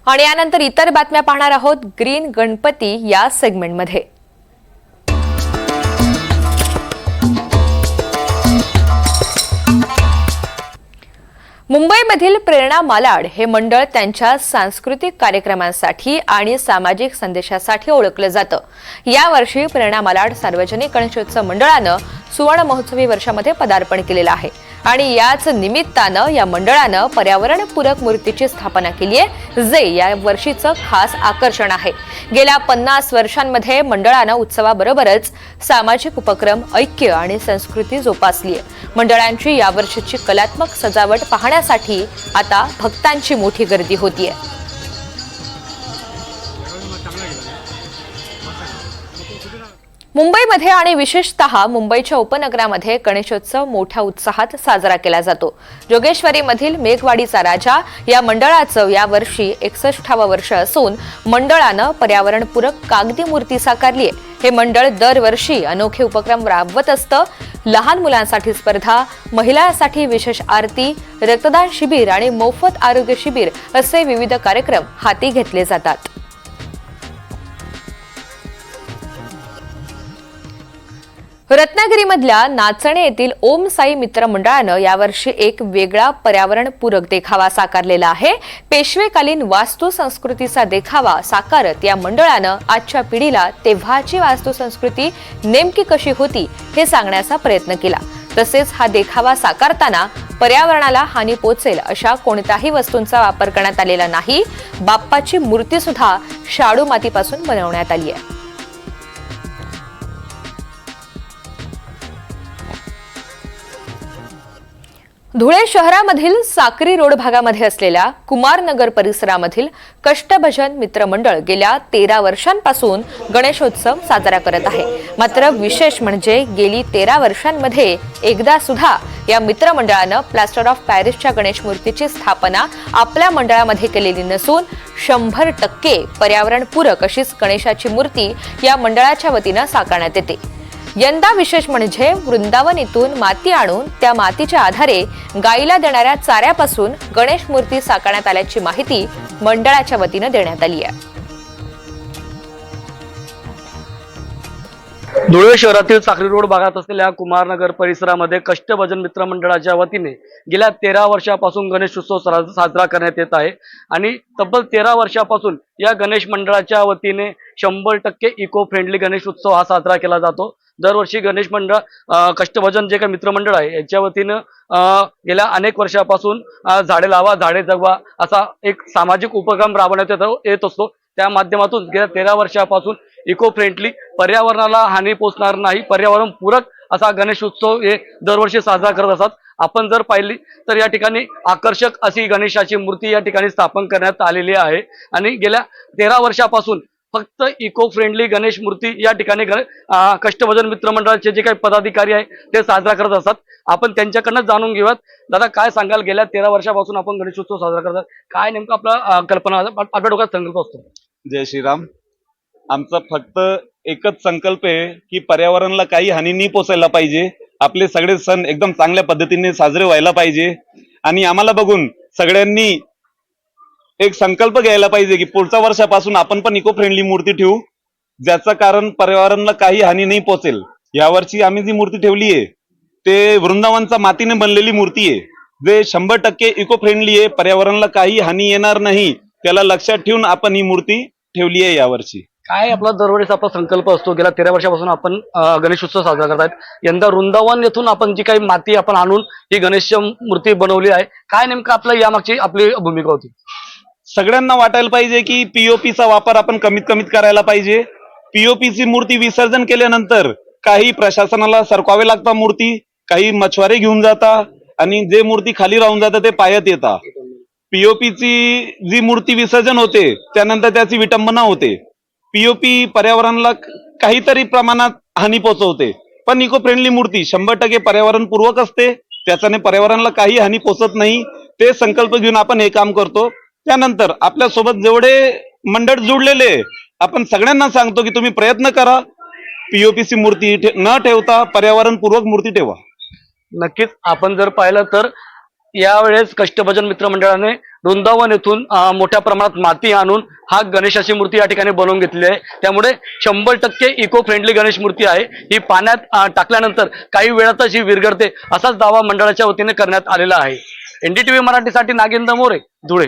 आणि यानंतर इतर बातम्या पाहणार आहोत ग्रीन गणपती या सेगमेंटमध्ये। मुंबईमधील प्रेरणा मालाड हे मंडळ त्यांच्या सांस्कृतिक कार्यक्रमांसाठी आणि सामाजिक संदेशासाठी ओळखलं जातं। यावर्षी प्रेरणा मालाड सार्वजनिक गणेशोत्सव मंडळानं सुवर्ण महोत्सवी वर्षामध्ये पदार्पण केलेलं आहे आणि याच निमित्तानं या मंडळानं पर्यावरणपूरक मूर्तीची स्थापना केली आहे, जे या वर्षीचं खास आकर्षण आहे। गेल्या 50 वर्षांमध्ये मंडळानं उत्सवाबरोबरच सामाजिक उपक्रम, ऐक्य आणि संस्कृती जोपासली आहे। मंडळांची यावर्षीची कलात्मक सजावट पाहण्यासाठी आता भक्तांची मोठी गर्दी होतीये। मुंबईमध्ये आणि विशेषतः मुंबईच्या उपनगरामध्ये गणेशोत्सव मोठ्या उत्साहात साजरा केला जातो। जोगेश्वरीमधील मेघवाडीचा राजा या मंडळाचं यावर्षी 61वे वर्ष असून मंडळानं पर्यावरणपूरक कागदी मूर्ती साकारली आहे। हे मंडळ दरवर्षी अनोखे उपक्रम राबवत असतं। लहान मुलांसाठी स्पर्धा, महिलांसाठी विशेष आरती, रक्तदान शिबिर आणि मोफत आरोग्य शिबिर असे विविध कार्यक्रम हाती घेतले जातात। रत्नागिरीमधल्या नाचणे येथील ओम साई मित्र मंडळानं यावर्षी एक वेगळा पर्यावरणपूरक देखावा साकारलेला आहे। पेशवेकालीन वास्तू संस्कृतीचा देखावा साकारत या मंडळानं आजच्या पिढीला तेव्हाची वास्तू संस्कृती नेमकी कशी होती हे सांगण्याचा प्रयत्न केला। तसेच हा देखावा साकारताना पर्यावरणाला हानी पोचेल अशा कोणत्याही वस्तूंचा वापर करण्यात आलेला नाही। बाप्पाची मूर्ती सुद्धा शाडू मातीपासून बनवण्यात आली आहे। धुळे शहरामधील साक्री रोड भागामध्ये असलेल्या कुमारनगर परिसरामधील कष्टभजन मित्र मंडळ गेल्या 13 वर्षांपासून गणेशोत्सव साजरा करत आहे। मात्र विशेष म्हणजे गेली 13 वर्षांमध्ये एकदा सुद्धा या मित्र मंडळानं प्लास्टर ऑफ पॅरिसच्या गणेश मूर्तीची स्थापना आपल्या मंडळामध्ये केलेली नसून 100% पर्यावरणपूरक अशीच गणेशाची मूर्ती या मंडळाच्या वतीनं साकारण्यात येते। यंदा विशेष म्हणजे वृंदावन इथून माती आणून त्या मातीच्या आधारे गायीला देणाऱ्या चाऱ्यापासून गणेश मूर्ती साकारण्यात आल्याची माहिती मंडळाच्या वतीनं देण्यात आली आहे। धुळे शहरातील साक्री रोड भागात असलेल्या कुमारनगर परिसरामध्ये कष्टभजन मित्र मंडळाच्या वतीने गेल्या 13 वर्षापासून गणेशोत्सव साजरा करण्यात येत आहे आणि तब्बल 13 वर्षापासून या गणेश मंडळाच्या वतीने 100% इको फ्रेंडली गणेशोत्सव हा साजरा केला जातो। दरवर्षी गणेश मंडळ कष्टभजन जे काही मित्रमंडळ आहे याच्या वतीनं गेल्या अनेक वर्षापासून झाडे लावा झाडे जगवा असा एक सामाजिक उपक्रम राबवण्यात येत असतो। त्या माध्यमातून गेल्या 13 वर्षापासून इको फ्रेंडली, पर्यावरणाला हानी पोचणार नाही, पर्यावरण पूरक असा गणेशोत्सव हे दरवर्षी साजरा करत असतात। आपण जर पाहिली तर या ठिकाणी आकर्षक अशी गणेशाची मूर्ती या ठिकाणी स्थापन करण्यात आलेली आहे आणि गेल्या 13 वर्षापासून फक्त इको फ्रेंडली गणेश मूर्ती या ठिकाणी कष्टभजन मित्र मंडळाचे जे काही पदाधिकारी आहे ते साजरा करत असतात। आपण त्यांच्याकडनं जाणून घेऊयात। दादा, काय सांगाल, गेल्या 13 वर्षापासून आपण गणेशोत्सव साजरा करतात, काय नेमकं आपला कल्पना आपल्या डोक्यात संकल्प असतो? जय श्रीराम। आमचा फक्त एकच संकल्प आहे की पर्यावरणाला काही हानी नाही पोचायला पाहिजे, आपले सगळे सण एकदम चांगल्या पद्धतीने साजरे व्हायला पाहिजे आणि आम्हाला बघून सगळ्यांनी एक संकल्प घ्यायला पाहिजे की पुढच्या वर्षापासून आपण पण इको फ्रेंडली मूर्ती ठेवू, ज्याचं कारण पर्यावरणाला काही हानी नाही पोचेल। यावर्षी आम्ही जी मूर्ती ठेवली आहे ते वृंदावनचा मातीने बनलेली मूर्ती आहे, जे 100% इको फ्रेंडली आहे, पर्यावरणाला काही हानी येणार नाही त्याला लक्षात ठेवून आपण ही मूर्ती ठेवली आहे यावर्षी। काय आपला दरवेळेस आपला संकल्प असतो, गेल्या 13 वर्षापासून आपण गणेशोत्सव साजरा करतायत, यंदा वृंदावन येथून आपण जी काही माती आपण आणून ही गणेश मूर्ती बनवली आहे, काय नेमकं आपलं यामागची आपली भूमिका होती? सगळ्यांना वाटायला पाहिजे की पीओपीचा वापर आपण कमीत कमीत करायला पाहिजे। पीओपीची मूर्ती विसर्जन केल्यानंतर काही प्रशासनाला सरकवावे लागतात मूर्ती, काही मछवारे घेऊन जातात आणि जे मूर्ती खाली राहून जातं ते पायात येतात। पीओपीची जी मूर्ती विसर्जन होते त्यानंतर त्याची विटंबना होते। पीओपी पर्यावरणाला काहीतरी प्रमाणात हानी पोचवते, पण इको फ्रेंडली मूर्ती 100% पर्यावरणपूर्वक असते, त्याच्याने पर्यावरणाला काही हानी पोचत नाही। ते संकल्प घेऊन आपण हे काम करतो। त्यानंतर आपल्या सोबत जेवढे मंडळ जुळलेले आपण सगळ्यांना सांगतो की तुम्ही प्रयत्न करा, पीओपीची मूर्ती न ठेवता पर्यावरणपूर्वक मूर्ती ठेवा। नक्कीच आपण जर पाहिलं तर यावेळेस कष्टभजन मित्र मंडळाने वृंदावन येथून मोठ्या प्रमाणात माती आणून हा गणेशाची मूर्ती या ठिकाणी बनवून घेतली आहे। त्यामुळे 100% इको फ्रेंडली गणेश मूर्ती आहे। ही पाण्यात टाकल्यानंतर काही वेळातच ही विरघळते, असाच दावा मंडळाच्या वतीने करण्यात आलेला आहे। NDTV मराठीसाठी नागेंद्र मोरे, धुळे।